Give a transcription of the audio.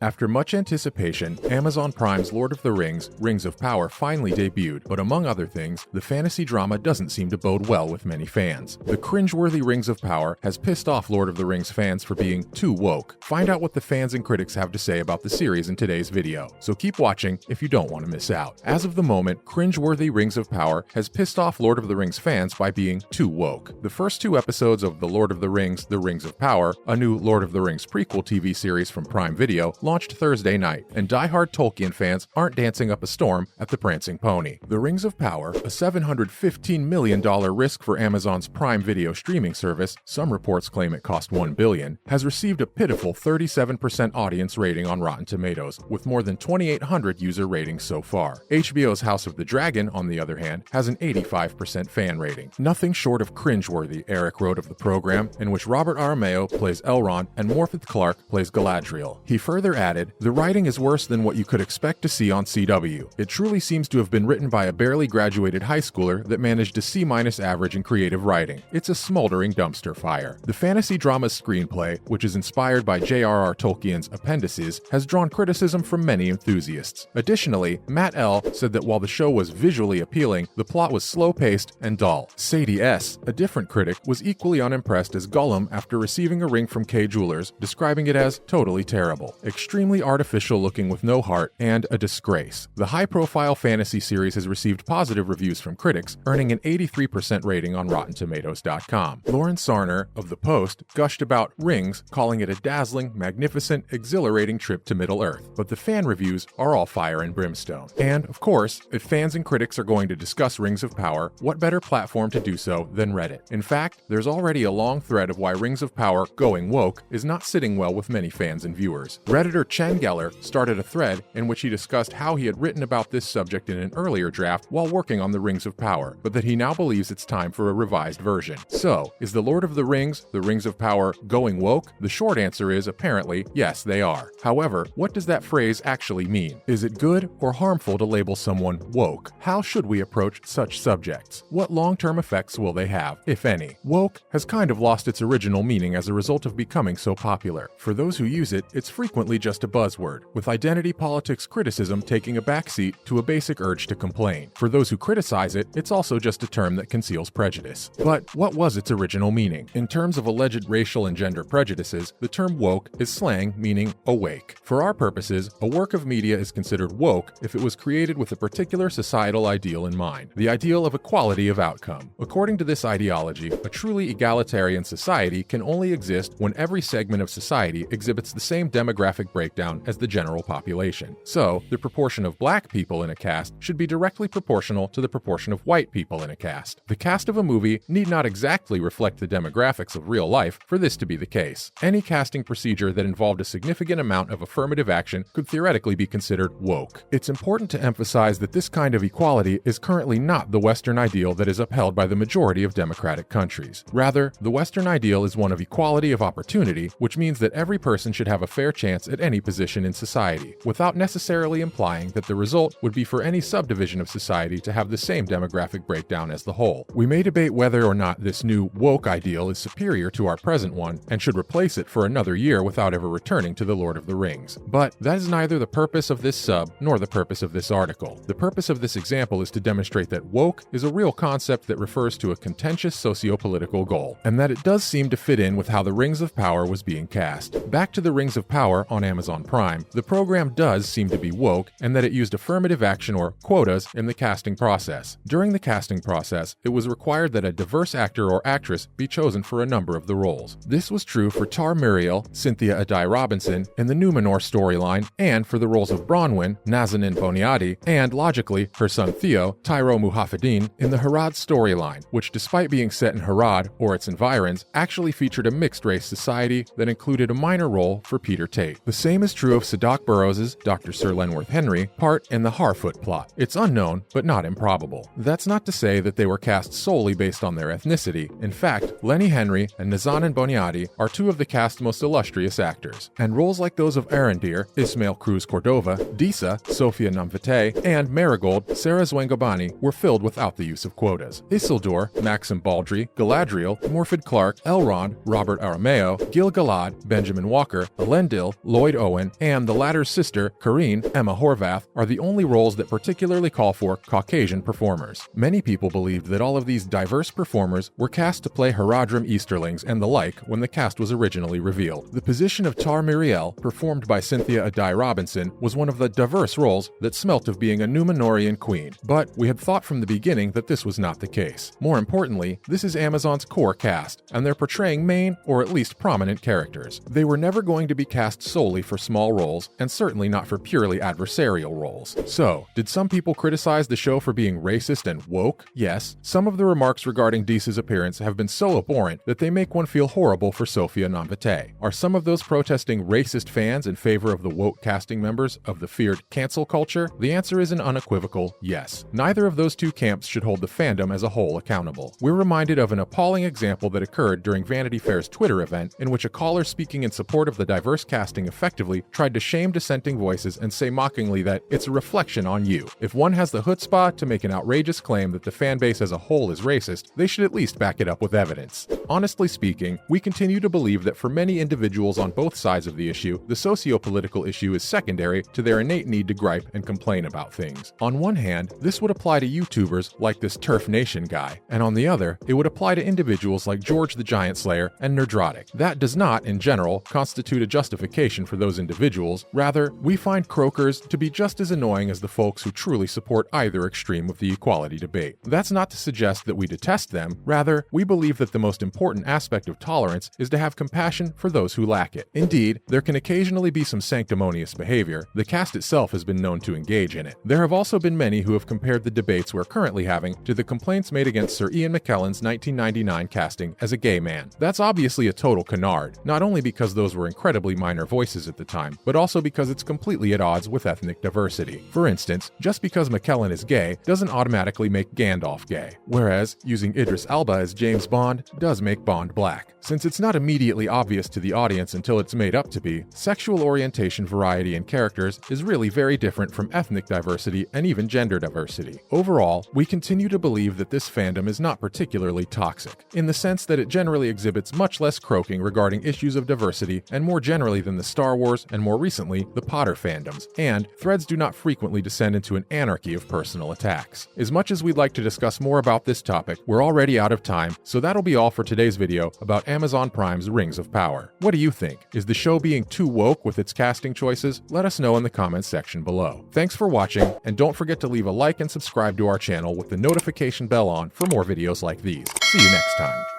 After much anticipation, Amazon Prime's Lord of the Rings, Rings of Power finally debuted, but among other things, the fantasy drama doesn't seem to bode well with many fans. The Cringeworthy Rings of Power has pissed off Lord of the Rings fans for being too woke. Find out what the fans and critics have to say about the series in today's video, so keep watching if you don't want to miss out. As of the moment, Cringeworthy Rings of Power has pissed off Lord of the Rings fans by being too woke. The first two episodes of The Lord of the Rings, The Rings of Power, a new Lord of the Rings prequel TV series from Prime Video, launched Thursday night, and die-hard Tolkien fans aren't dancing up a storm at the Prancing Pony. The Rings of Power, a $715 million risk for Amazon's Prime Video streaming service, some reports claim it cost $1 billion, has received a pitiful 37% audience rating on Rotten Tomatoes, with more than 2,800 user ratings so far. HBO's House of the Dragon, on the other hand, has an 85% fan rating. Nothing short of cringeworthy, Eric wrote of the program, in which Robert Aramayo plays Elrond and Morfydd Clark plays Galadriel. He further added, "The writing is worse than what you could expect to see on CW. It truly seems to have been written by a barely graduated high schooler that managed a C- average in creative writing. It's a smoldering dumpster fire." The fantasy drama's screenplay, which is inspired by J.R.R. Tolkien's Appendices, has drawn criticism from many enthusiasts. Additionally, Matt L. said that while the show was visually appealing, the plot was slow-paced and dull. Sadie S., a different critic, was equally unimpressed as Gollum after receiving a ring from Kay Jewelers, describing it as totally terrible, extremely artificial looking with no heart, and a disgrace. The high-profile fantasy series has received positive reviews from critics, earning an 83% rating on RottenTomatoes.com. Lauren Sarner, of The Post, gushed about Rings, calling it a dazzling, magnificent, exhilarating trip to Middle-earth, but the fan reviews are all fire and brimstone. And, of course, if fans and critics are going to discuss Rings of Power, what better platform to do so than Reddit? In fact, there's already a long thread of why Rings of Power going woke is not sitting well with many fans and viewers. Redditor Chen Geller started a thread in which he discussed how he had written about this subject in an earlier draft while working on the Rings of Power, but that he now believes it's time for a revised version. So, is The Lord of the Rings, The Rings of Power, going woke? The short answer is, apparently, yes, they are. However, what does that phrase actually mean? Is it good or harmful to label someone woke? How should we approach such subjects? What long-term effects will they have, if any? Woke has kind of lost its original meaning as a result of becoming so popular. For those who use it, it's frequently just a buzzword, with identity politics criticism taking a backseat to a basic urge to complain. For those who criticize it, it's also just a term that conceals prejudice. But what was its original meaning? In terms of alleged racial and gender prejudices, the term woke is slang meaning awake. For our purposes, a work of media is considered woke if it was created with a particular societal ideal in mind, the ideal of equality of outcome. According to this ideology, a truly egalitarian society can only exist when every segment of society exhibits the same demographic breakdown as the general population. So, the proportion of black people in a cast should be directly proportional to the proportion of white people in a cast. The cast of a movie need not exactly reflect the demographics of real life for this to be the case. Any casting procedure that involved a significant amount of affirmative action could theoretically be considered woke. It's important to emphasize that this kind of equality is currently not the Western ideal that is upheld by the majority of democratic countries. Rather, the Western ideal is one of equality of opportunity, which means that every person should have a fair chance at any position in society, without necessarily implying that the result would be for any subdivision of society to have the same demographic breakdown as the whole. We may debate whether or not this new woke ideal is superior to our present one and should replace it for another year without ever returning to The Lord of the Rings. But that is neither the purpose of this sub nor the purpose of this article. The purpose of this example is to demonstrate that woke is a real concept that refers to a contentious socio-political goal, and that it does seem to fit in with how the Rings of Power was being cast. Back to the Rings of Power on Amazon Prime, the program does seem to be woke, and that it used affirmative action or quotas in the casting process. During the casting process, it was required that a diverse actor or actress be chosen for a number of the roles. This was true for Tar Muriel, Cynthia Adai Robinson, in the Numenor storyline, and for the roles of Bronwyn, Nazanin Boniadi, and, logically, her son Theo, Tyro Muhaffadin, in the Harad storyline, which, despite being set in Harad or its environs, actually featured a mixed-race society that included a minor role for Peter Tate. The same is true of Sadoc Burrows' Dr. Sir Lenworth Henry part in the Harfoot plot. It's unknown, but not improbable. That's not to say that they were cast solely based on their ethnicity. In fact, Lenny Henry and Nazanin Boniadi are two of the cast's most illustrious actors, and roles like those of Arendir, Ismael Cruz Cordova, Disa, Sofia Namvete, and Marigold, Sarah Zwangobani, were filled without the use of quotas. Isildur, Maxim Baldry, Galadriel, Morfydd Clark, Elrond, Robert Aramayo, Gil-galad, Benjamin Walker, Elendil, Lloyd Lloyd Owen, and the latter's sister, Karine, Emma Horvath, are the only roles that particularly call for Caucasian performers. Many people believed that all of these diverse performers were cast to play Haradrim Easterlings and the like when the cast was originally revealed. The position of Tar Miriel, performed by Cynthia Adai Robinson, was one of the diverse roles that smelt of being a Numenorian queen, but we had thought from the beginning that this was not the case. More importantly, this is Amazon's core cast, and they're portraying main or at least prominent characters. They were never going to be cast solely for small roles, and certainly not for purely adversarial roles. So, did some people criticize the show for being racist and woke? Yes. Some of the remarks regarding Deese's appearance have been so abhorrent that they make one feel horrible for Sophia Namvete. Are some of those protesting racist fans in favor of the woke casting members of the feared cancel culture? The answer is an unequivocal yes. Neither of those two camps should hold the fandom as a whole accountable. We're reminded of an appalling example that occurred during Vanity Fair's Twitter event, in which a caller speaking in support of the diverse casting effectively tried to shame dissenting voices and say mockingly that it's a reflection on you. If one has the chutzpah to make an outrageous claim that the fan base as a whole is racist, they should at least back it up with evidence. Honestly speaking, we continue to believe that for many individuals on both sides of the issue, the socio-political issue is secondary to their innate need to gripe and complain about things. On one hand, this would apply to YouTubers like this Turf Nation guy, and on the other, it would apply to individuals like George the Giant Slayer and Nerdrotic. That does not, in general, constitute a justification for those individuals. Rather, we find croakers to be just as annoying as the folks who truly support either extreme of the equality debate. That's not to suggest that we detest them. Rather, we believe that the most important aspect of tolerance is to have compassion for those who lack it. Indeed, there can occasionally be some sanctimonious behavior. The cast itself has been known to engage in it. There have also been many who have compared the debates we're currently having to the complaints made against Sir Ian McKellen's 1999 casting as a gay man. That's obviously a total canard, not only because those were incredibly minor voices at the time, but also because it's completely at odds with ethnic diversity. For instance, just because McKellen is gay doesn't automatically make Gandalf gay, whereas using Idris Elba as James Bond does make Bond black. Since it's not immediately obvious to the audience until it's made up to be, sexual orientation variety in characters is really very different from ethnic diversity and even gender diversity. Overall, we continue to believe that this fandom is not particularly toxic, in the sense that it generally exhibits much less croaking regarding issues of diversity and more generally than the Star Wars and more recently the Potter fandoms, and threads do not frequently descend into an anarchy of personal attacks. As much as we'd like to discuss more about this topic, we're already out of time, so that'll be all for today's video about Amazon Prime's Rings of Power. What do you think? Is the show being too woke with its casting choices? Let us know in the comments section below. Thanks for watching, and don't forget to leave a like and subscribe to our channel with the notification bell on for more videos like these. See you next time.